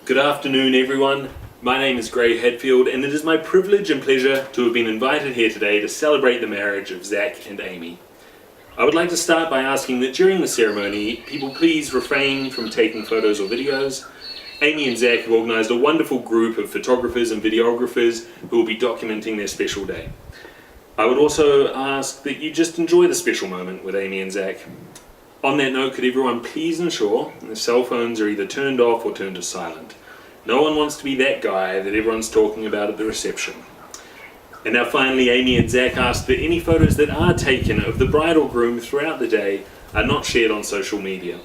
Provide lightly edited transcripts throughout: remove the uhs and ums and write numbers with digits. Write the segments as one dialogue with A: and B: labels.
A: Good afternoon, everyone. My name is Hadfield, and it is my privilege and pleasure to have been invited here today to celebrate the marriage of Zac and Amy. I would like to start by asking that during the ceremony, people please refrain from taking photos or videos. Amy and Zac have organised a wonderful group of photographers and videographers who will be documenting their special day. I would also ask that you just enjoy the special moment with Amy and Zac. On that note, could everyone please ensure their cell phones are either turned off or turned to silent. No one wants to be that guy that everyone's talking about at the reception. And now finally, Amy and Zac ask that any photos that are taken of the bride or groom throughout the day are not shared on social media.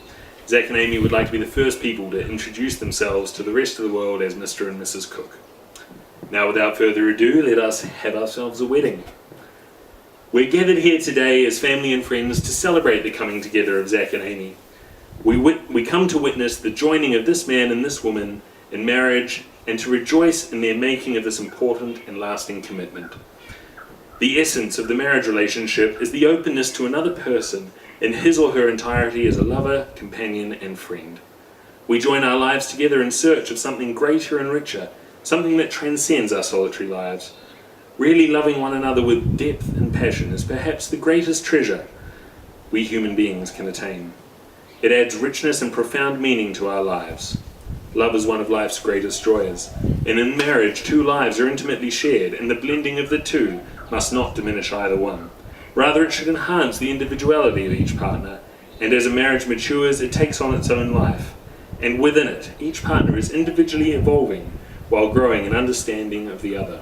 A: Zac and Amy would like to be the first people to introduce themselves to the rest of the world as Mr. and Mrs. Cook. Now without further ado, let us have ourselves a wedding. We're gathered here today as family and friends to celebrate the coming together of Zac and Amy. We come to witness the joining of this man and this woman in marriage and to rejoice in their making of this important and lasting commitment. The essence of the marriage relationship is the openness to another person in his or her entirety as a lover, companion, and friend. We join our lives together in search of something greater and richer, something that transcends our solitary lives. Really loving one another with depth and passion is perhaps the greatest treasure we human beings can attain. It adds richness and profound meaning to our lives. Love is one of life's greatest joys, and in marriage, two lives are intimately shared, and the blending of the two must not diminish either one. Rather, it should enhance the individuality of each partner, and as a marriage matures, it takes on its own life. And within it, each partner is individually evolving while growing in understanding of the other.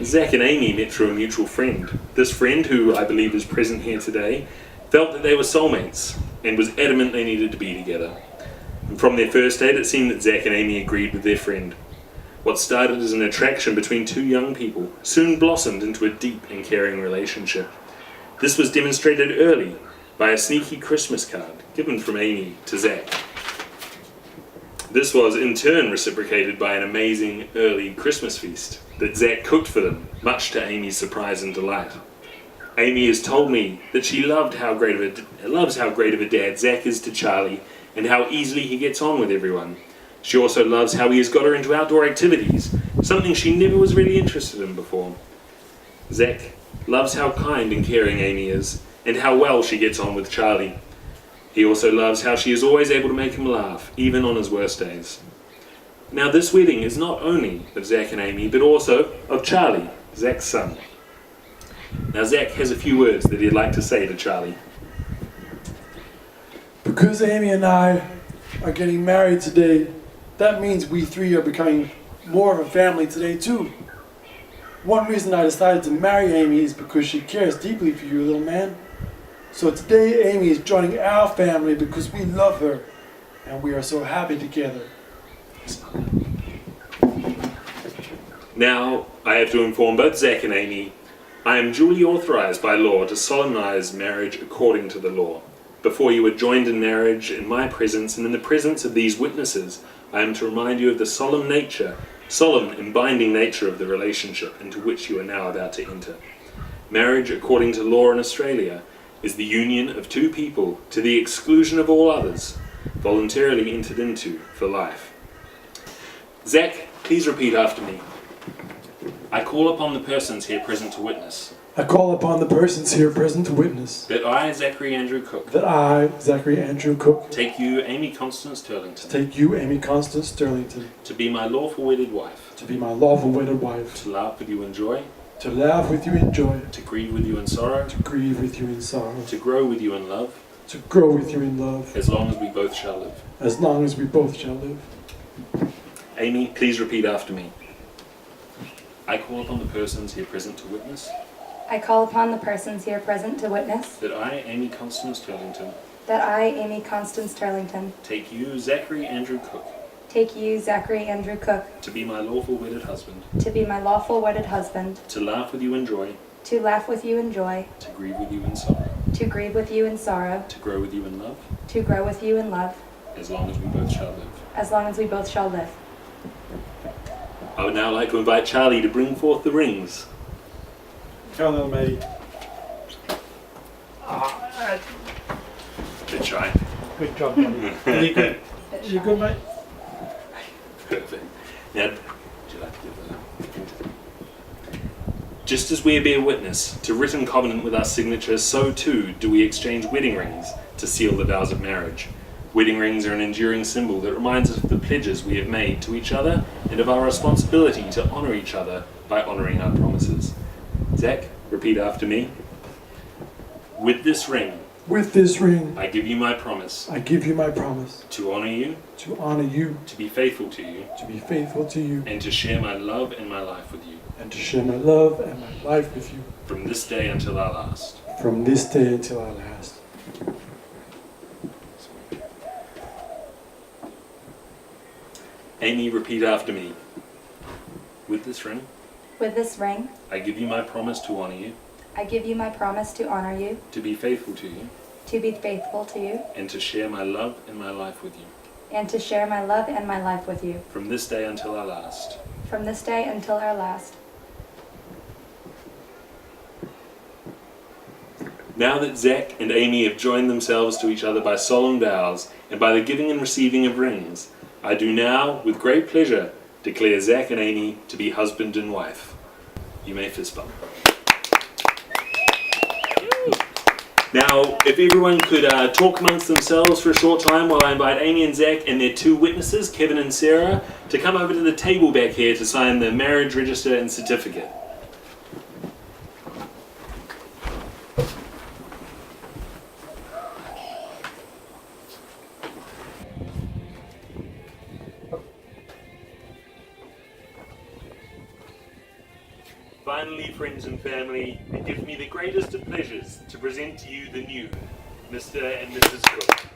A: Zac and Amy met through a mutual friend. This friend, who I believe is present here today, felt that they were soulmates and was adamant they needed to be together. And from their first date, it seemed that Zac and Amy agreed with their friend. What started as an attraction between two young people soon blossomed into a deep and caring relationship. This was demonstrated early by a sneaky Christmas card given from Amy to Zac. This was in turn reciprocated by an amazing early Christmas feast that Zac cooked for them, much to Amy's surprise and delight. Amy has told me that she loves how great of a dad Zac is to Charlie and how easily he gets on with everyone. She also loves how he has got her into outdoor activities, something she never was really interested in before. Zac loves how kind and caring Amy is and how well she gets on with Charlie. He also loves how she is always able to make him laugh, even on his worst days. Now this wedding is not only of Zac and Amy, but also of Charlie, Zac's son. Now Zac has a few words that he'd like to say to Charlie.
B: Because Amy and I are getting married today, that means we three are becoming more of a family today too. One reason I decided to marry Amy is because she cares deeply for you, little man. So today Amy is joining our family because we love her and we are so happy together.
A: Now, I have to inform both Zac and Amy, I am duly authorized by law to solemnize marriage according to the law. Before you are joined in marriage, in my presence and in the presence of these witnesses, I am to remind you of the solemn and binding nature of the relationship into which you are now about to enter. Marriage, according to law in Australia, is the union of two people to the exclusion of all others, voluntarily entered into for life. Zac, please repeat after me. I call upon the persons here present to witness.
B: I call upon the persons here present to witness
A: That I, Zachary Andrew Cook.
B: that I, Zachary Andrew Cook,
A: Take you, Amy Constance Turlington.
B: take you, Amy Constance Sterlington,
A: To be my lawful wedded wife.
B: to be my lawful wedded wife,
A: To laugh with you in joy.
B: to laugh with you in joy,
A: To grieve with you in sorrow.
B: to grieve with you in sorrow,
A: To grow with you in love.
B: to grow with you in love,
A: As long as we both shall live.
B: as long as we both shall live.
A: Amy, please repeat after me. I call upon the persons here present to witness.
C: I call upon the persons here present to witness
A: That I, Amy Constance Turlington.
C: that I, Amy Constance Turlington,
A: Take you, Zachary Andrew Cook.
C: take you, Zachary Andrew Cook,
A: To be my lawful wedded husband.
C: to be my lawful wedded husband,
A: To laugh with you in joy.
C: to laugh with you in joy,
A: To grieve with you in sorrow.
C: to grieve with you in sorrow,
A: To grow with you in love.
C: to grow with you in love,
A: As long as we both shall live.
C: as long as we both shall live.
A: I would now like to invite Charlie to bring forth the rings.
B: Come on, mate.
A: Good try.
B: Good job, buddy. You good? You good, mate?
A: Ned, would you like to give that? Just as we bear witness to written covenant with our signature, so too do we exchange wedding rings to seal the vows of marriage. Wedding rings are an enduring symbol that reminds us of the pledges we have made to each other and of our responsibility to honour each other by honouring our promises. Zac, repeat after me. With this ring,
B: I
A: give you my promise
B: give you my promise
A: to honour you,
B: to honor you,
A: to be faithful to you,
B: to be faithful to you,
A: and to share my love and my life with you,
B: and to share my love and my life with you,
A: from this day until our last.
B: from this day until our last.
A: Amy, repeat after me. With this ring,
C: I
A: give you my promise to honour you,
C: give you my promise to honor you,
A: to be faithful to you,
C: to be faithful to you,
A: and to share my love and my life with you,
C: and to share my love and my life with you,
A: from this day until our last.
C: from this day until our last.
A: Now that Zac and Amy have joined themselves to each other by solemn vows and by the giving and receiving of rings, I do now, with great pleasure, declare Zac and Amy to be husband and wife. You may fist bump. Now, if everyone could talk amongst themselves for a short time while I invite Amy and Zac and their two witnesses, Kevin and Sarah, to come over to the table back here to sign the marriage register and certificate. Finally, friends and family, it gives me the greatest of pleasures to present to you the new Mr. and Mrs. Cook.